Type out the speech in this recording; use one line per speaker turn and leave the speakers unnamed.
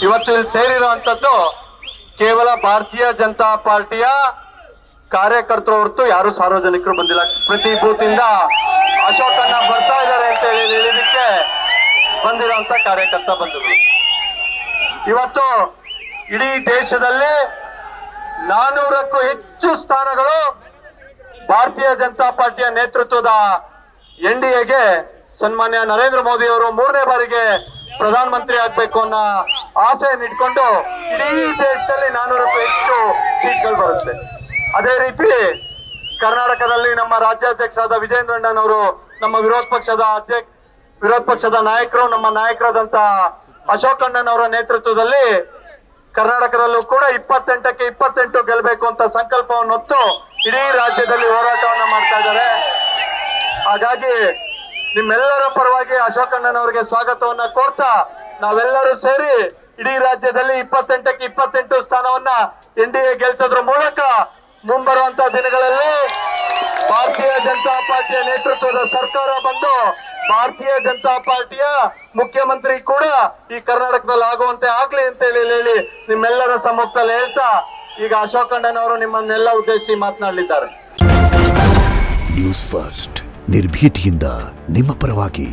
ಇವತ್ತು ಇಲ್ಲಿ ಸೇರಿರುವಂತದ್ದು ಕೇವಲ ಭಾರತೀಯ ಜನತಾ ಪಾರ್ಟಿಯ ಕಾರ್ಯಕರ್ತರು ಹೊರತು ಯಾರು ಸಾರ್ವಜನಿಕರು ಬಂದಿಲ್ಲ. ಪ್ರತಿ ಬೂತ್ ಇಂದ ಅಶೋಕಣ್ಣ ಬರ್ತಾ ಇದ್ದಾರೆ ಅಂತ ಹೇಳಿದಕ್ಕೆ ಬಂದಿರುವಂತ ಕಾರ್ಯಕರ್ತ ಬಂಧುಗಳು. ಇವತ್ತು ಇಡೀ ದೇಶದಲ್ಲಿ 400ಕ್ಕೂ ಹೆಚ್ಚು ಸ್ಥಾನಗಳು ಭಾರತೀಯ ಜನತಾ ಪಾರ್ಟಿಯ ನೇತೃತ್ವದ NDAಗೆ ಸನ್ಮಾನ್ಯ ನರೇಂದ್ರ ಮೋದಿ ಅವರು 3ನೇ ಬಾರಿಗೆ ಪ್ರಧಾನಮಂತ್ರಿ ಆಗ್ಬೇಕು ಅನ್ನೋ ಆಸೆಯನ್ನು ಇಟ್ಕೊಂಡು ಇಡೀ ದೇಶದಲ್ಲಿ 400ಕ್ಕೂ ಹೆಚ್ಚು ಸೀಟ್ಗಳು ಬರುತ್ತೆ. ಅದೇ ರೀತಿ ಕರ್ನಾಟಕದಲ್ಲಿ ನಮ್ಮ ರಾಜ್ಯಾಧ್ಯಕ್ಷರಾದ ವಿಜೇಂದ್ರ ಅಣ್ಣನವರು, ನಮ್ಮ ವಿರೋಧ ಪಕ್ಷದ ನಾಯಕರು, ನಮ್ಮ ನಾಯಕರಾದಂತ ಅಶೋಕ್ ಅಣ್ಣನವರ ನೇತೃತ್ವದಲ್ಲಿ ಕರ್ನಾಟಕದಲ್ಲೂ ಕೂಡ 28ಕ್ಕೆ 28 ಗೆಲ್ಲಬೇಕು ಅಂತ ಸಂಕಲ್ಪವನ್ನು ಹೊತ್ತು ಇಡೀ ರಾಜ್ಯದಲ್ಲಿ ಹೋರಾಟವನ್ನ ಮಾಡ್ತಾ ಇದ್ದಾರೆ. ಹಾಗಾಗಿ ನಿಮ್ಮೆಲ್ಲರ ಪರವಾಗಿ ಅಶೋಕ್ ಅಣ್ಣನವರಿಗೆ ಸ್ವಾಗತವನ್ನ ಕೋರ್ತಾ ನಾವೆಲ್ಲರೂ ಸೇರಿ ಇಡೀ ರಾಜ್ಯದಲ್ಲಿ 28ಕ್ಕೆ 28 ಸ್ಥಾನವನ್ನ NDA ಗೆಲ್ಸೋದ್ರ ಮೂಲಕ ಮುಂಬರುವಂತ ದಿನಗಳಲ್ಲಿ ಭಾರತೀಯ ಜನತಾ ಪಾರ್ಟಿಯ ನೇತೃತ್ವದ ಸರ್ಕಾರ ಬಂದು ಭಾರತೀಯ ಜನತಾ ಪಾರ್ಟಿಯ ಮುಖ್ಯಮಂತ್ರಿ ಕೂಡ ಈ ಕರ್ನಾಟಕದಲ್ಲಿ ಆಗುವಂತೆ ಆಗ್ಲಿ ಅಂತ ಹೇಳಿ ನಿಮ್ಮೆಲ್ಲರ ಸಮ್ಮುಖದಲ್ಲಿ ಹೇಳ್ತಾ ಈಗ ಅಶೋಕ್ ಅಣ್ಣನವರು ನಿಮ್ಮನ್ನೆಲ್ಲ ಉದ್ದೇಶಿಸಿ ಮಾತನಾಡಲಿದ್ದಾರೆ.
ನ್ಯೂಸ್ ಫಸ್ಟ್ ನಿರ್ಭೀತಿಯಿಂದ ನಿಮ್ಮ ಪರವಾಗಿ.